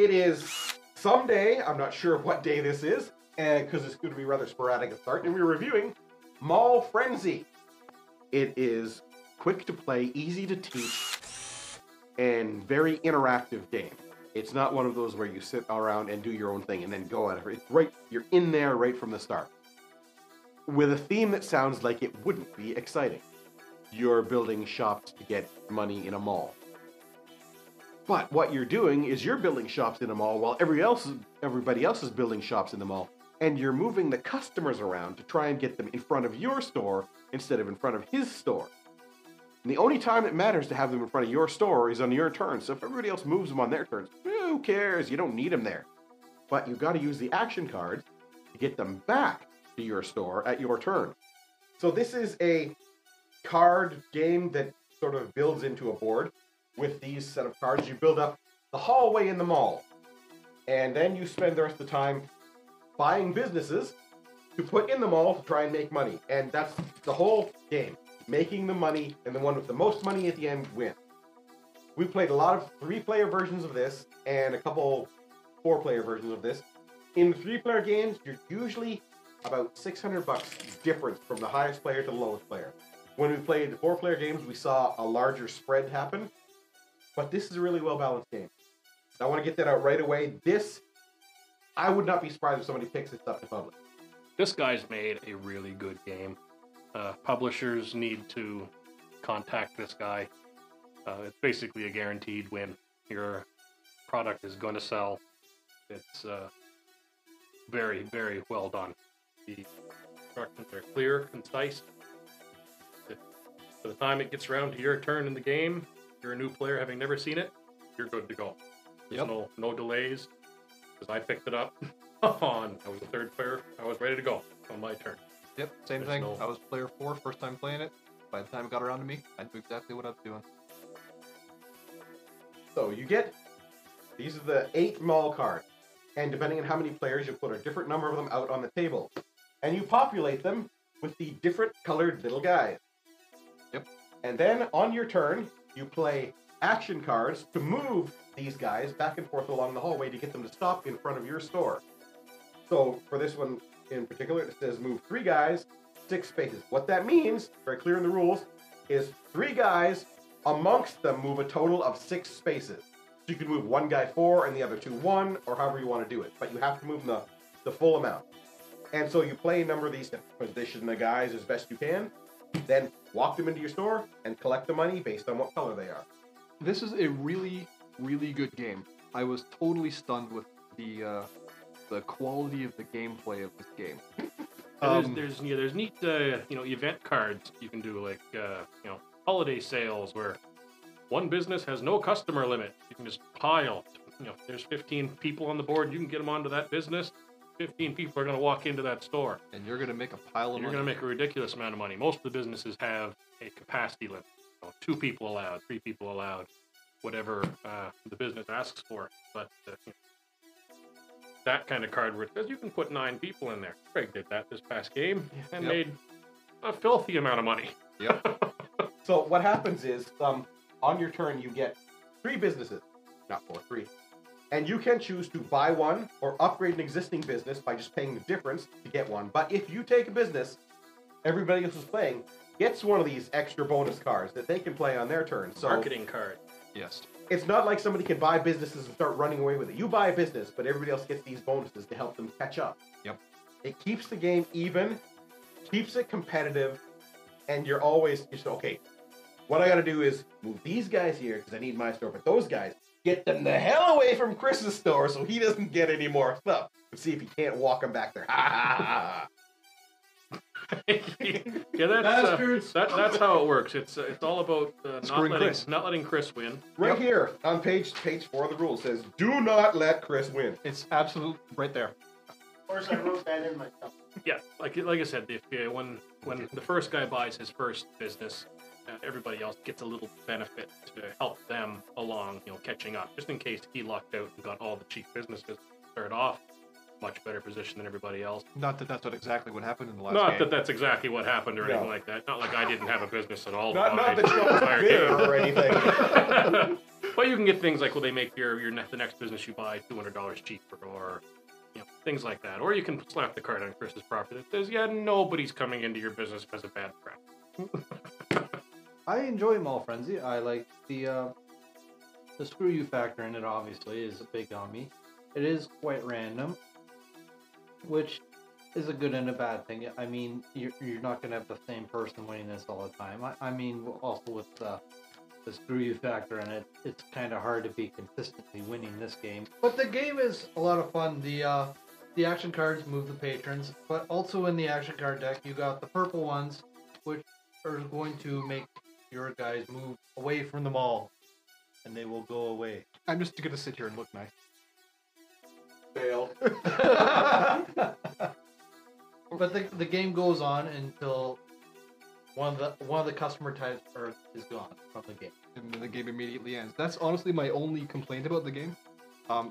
it is someday, I'm not sure what day this is, because it's going to be rather sporadic at start, and we're reviewing Mall Frenzy. It is quick to play, easy to teach, and very interactive game. It's not one of those where you sit around and do your own thing and then go at it. It's right, you're in there right from the start. With a theme that sounds like it wouldn't be exciting. You're building shops to get money in a mall. But what you're doing is you're building shops in a mall while everybody else is building shops in the mall. And you're moving the customers around to try and get them in front of your store instead of in front of his store. And the only time it matters to have them in front of your store is on your turn. So if everybody else moves them on their turns, who cares? You don't need them there. But you've got to use the action cards to get them back to your store at your turn. So this is a card game that sort of builds into a board with these set of cards. You build up the hallway in the mall. And then you spend the rest of the time buying businesses to put in the mall to try and make money. And that's the whole game. Making the money, and the one with the most money at the end wins. We played a lot of 3-player versions of this, and a couple 4-player versions of this. In 3-player games, you're usually about $600 difference from the highest player to the lowest player. When we played 4-player games, we saw a larger spread happen. But this is a really well-balanced game. I want to get that out right away. This, I would not be surprised if somebody picks this up to public. This guy's made a really good game. Publishers need to contact this guy. It's basically a guaranteed win. Your product is going to sell. It's very, very well done. The instructions are clear, concise. By the time it gets around to your turn in the game, you're a new player having never seen it, you're good to go. There's no delays. Because I picked it up I was the 3rd player. I was ready to go on my turn. Yep, same thing. I was player 4, first time playing it. By the time it got around to me, I knew exactly what I was doing. So you get, these are the 8 mall cards. And depending on how many players, you put a different number of them out on the table. And you populate them with the different colored little guys. Yep. And then on your turn, you play action cards to move these guys back and forth along the hallway to get them to stop in front of your store. So for this one in particular, it says move 3 guys, 6 spaces. What that means, very clear in the rules, is 3 guys, amongst them move a total of 6 spaces. So you can move 1 guy 4 and the other 2 1, or however you want to do it. But you have to move the full amount. And so you play a number of these, position the guys as best you can, then walk them into your store and collect the money based on what color they are. This is a really, really good game. I was totally stunned with the quality of the gameplay of this game. There's neat event cards you can do, like holiday sales where one business has no customer limit. You can just pile. There's 15 people on the board. You can get them onto that business. 15 people are going to walk into that store. And you're going to make a pile of money. You're going to make a ridiculous amount of money. Most of the businesses have a capacity limit. 2 people allowed, 3 people allowed, whatever the business asks for. But that kind of card where it says you can put 9 people in there. Craig did that this past game and made a filthy amount of money. Yep. So what happens is, on your turn, you get 3 businesses. Not 4, 3. And you can choose to buy one or upgrade an existing business by just paying the difference to get one. But if you take a business, everybody else is playing gets one of these extra bonus cards that they can play on their turn. So marketing card. Yes. It's not like somebody can buy businesses and start running away with it. You buy a business, but everybody else gets these bonuses to help them catch up. Yep. It keeps the game even, keeps it competitive, and you're always just, okay, what I got to do is move these guys here because I need my store, but those guys, get them the hell away from Chris's store so he doesn't get any more stuff. And see if he can't walk them back there. Ha ha ha ha. That's how it works. It's all about not letting Chris win. Right here on page 4 of the rules says, do not let Chris win. It's absolute right there. Of course, I wrote that in myself. Yeah, like I said, when the first guy buys his first business, everybody else gets a little benefit to help them along, catching up. Just in case he lucked out and got all the cheap businesses started off much better position than everybody else. Not that that's exactly what happened in the last game. Not that that's exactly what happened or anything like that. Not like I didn't have a business at all. Not that you were bitter or anything. But you can get things like, well, they make the next business you buy $200 cheaper, or things like that. Or you can slap the card on Chris's property that says, yeah, nobody's coming into your business as a bad friend. I enjoy Mall Frenzy. I like the screw you factor in it. Obviously, is big on me. It is quite random, which is a good and a bad thing. I mean, you're not going to have the same person winning this all the time. I mean, also with the screw you factor in it, it's kind of hard to be consistently winning this game. But the game is a lot of fun. The action cards move the patrons, but also in the action card deck, you got the purple ones, which are going to make your guys move away from the mall, and they will go away. I'm just going to sit here and look nice. Fail. But the game goes on until one of the customer types is gone from the game. And then the game immediately ends. That's honestly my only complaint about the game.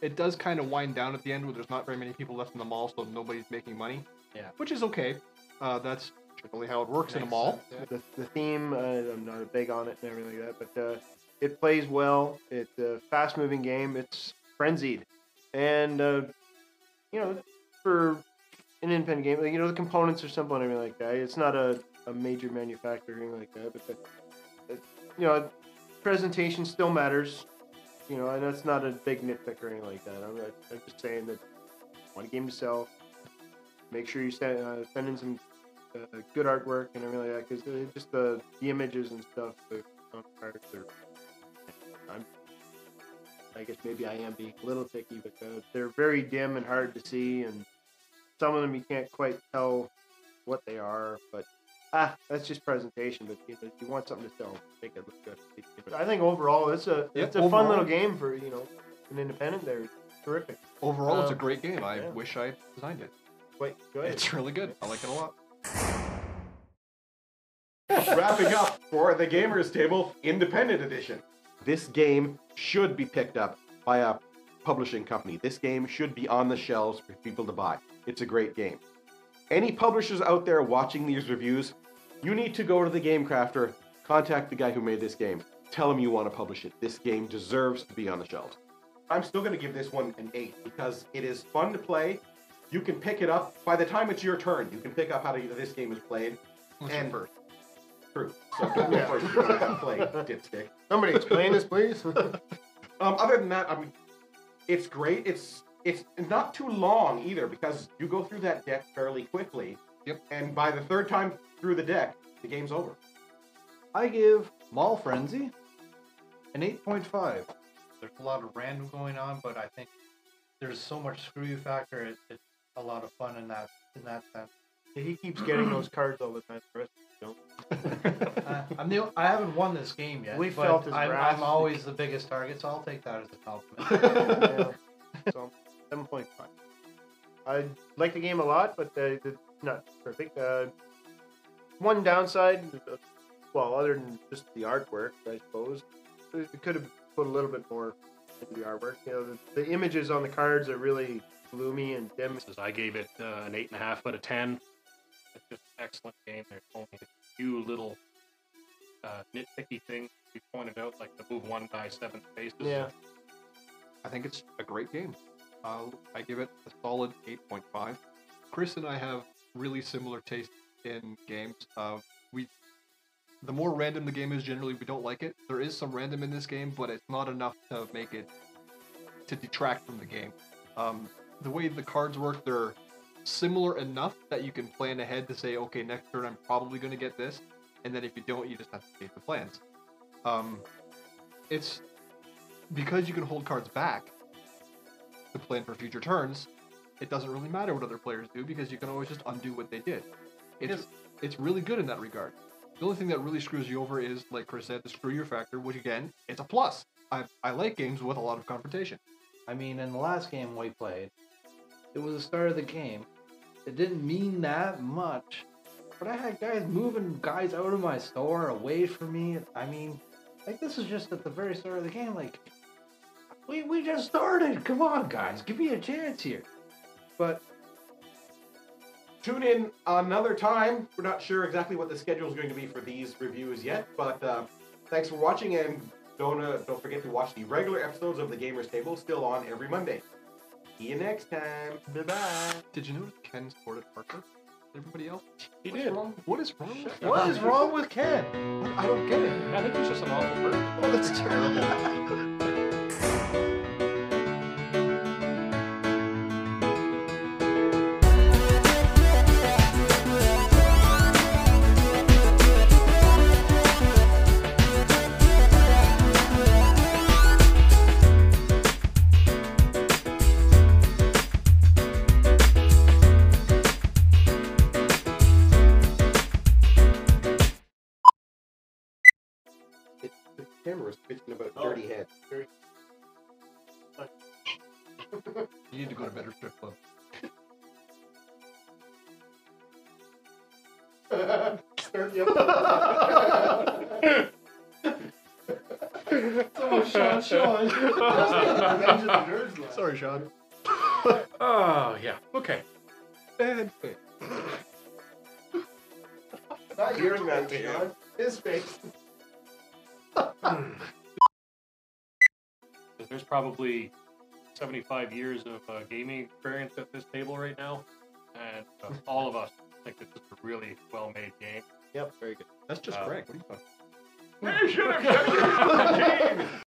It does kind of wind down at the end where there's not very many people left in the mall, so nobody's making money. Yeah. Which is okay. That's generally how it works in a mall. Sense, yeah. The theme, I'm not big on it and everything like that, but it plays well. It's a fast-moving game. It's frenzied. And, for an independent game, the components are simple and everything like that. It's not a major manufacturing like that, but, presentation still matters. And that's not a big nitpick or anything like that. I'm just saying that want a game to sell, make sure you send in some good artwork and everything like that, because just the images and stuff, the cards are. I guess maybe I am being a little picky, but they're very dim and hard to see, and some of them you can't quite tell what they are. But that's just presentation. But if you want something to sell, make it look good. But I think overall, it's a fun little game for an independent. They're terrific. Overall, it's a great game. I wish I designed it. Wait, go ahead. It's really good. I like it a lot. Wrapping up for the Gamers Table Independent Edition. This game should be picked up by a publishing company. This game should be on the shelves for people to buy. It's a great game. Any publishers out there watching these reviews, you need to go to the Game Crafter, contact the guy who made this game, tell him you want to publish it. This game deserves to be on the shelves. I'm still going to give this one an 8 because it is fun to play. You can pick it up. By the time it's your turn, you can pick up how this game is played. And first. True. So don't go first. You don't have to play, dipstick. Somebody explain this, please. Other than that, it's great. It's not too long either because you go through that deck fairly quickly. Yep. And by the third time through the deck, the game's over. I give Mall Frenzy an 8.5. There's a lot of random going on, but I think there's so much screw you factor. It's a lot of fun in that sense. He keeps getting those cards all the time. The rest don't. I haven't won this game yet. We but felt his wrath. I'm always the biggest target, so I'll take that as a compliment. Yeah. So 7.5. I like the game a lot, but it's not perfect. One downside, other than just the artwork, I suppose, it could have put a little bit more into the artwork. The images on the cards are really gloomy and dim. I gave it an 8.5 out of 10. It's just an excellent game. There's only a few little nitpicky things we pointed out, like the move one guy 7 spaces. Yeah. I think it's a great game. I give it a solid 8.5. Chris and I have really similar tastes in games. The more random the game is, generally we don't like it. There is some random in this game, but it's not enough to make it to detract from the game. The way the cards work, they're similar enough that you can plan ahead to say, okay, next turn I'm probably going to get this, and then if you don't, you just have to change the plans. It's because you can hold cards back to plan for future turns. It doesn't really matter what other players do because you can always just undo what they did. It's really good in that regard. The only thing that really screws you over is, like Chris said, the screw your factor, which again, it's a plus. I like games with a lot of confrontation. I mean, in the last game we played, it was the start of the game. It didn't mean that much, but I had guys moving guys out of my store away from me. I mean, like, this is just at the very start of the game. Like, we just started. Come on, guys, give me a chance here. But tune in another time. We're not sure exactly what the schedule is going to be for these reviews yet, but thanks for watching and Don't forget to watch the regular episodes of the Gamers Table, still on every Monday. See you next time. Bye-bye. Did you notice Ken scored at Parker? Everybody else? He did. What is wrong with that? What is wrong with Ken? I don't get it. I think he's just an awful person. Oh, that's terrible. The camera's bitching about dirty head. You need to go to better strip club. Start the episode. Oh, Sean. Revenge of the Nerds left. Sorry, Sean. Oh, yeah. Okay. Bad face. Not your face, Sean. His face. There's probably 75 years of gaming experience at this table right now, and all of us think this is a really well-made game. Yep, very good. That's just Uh, Greg. What are you talking You should have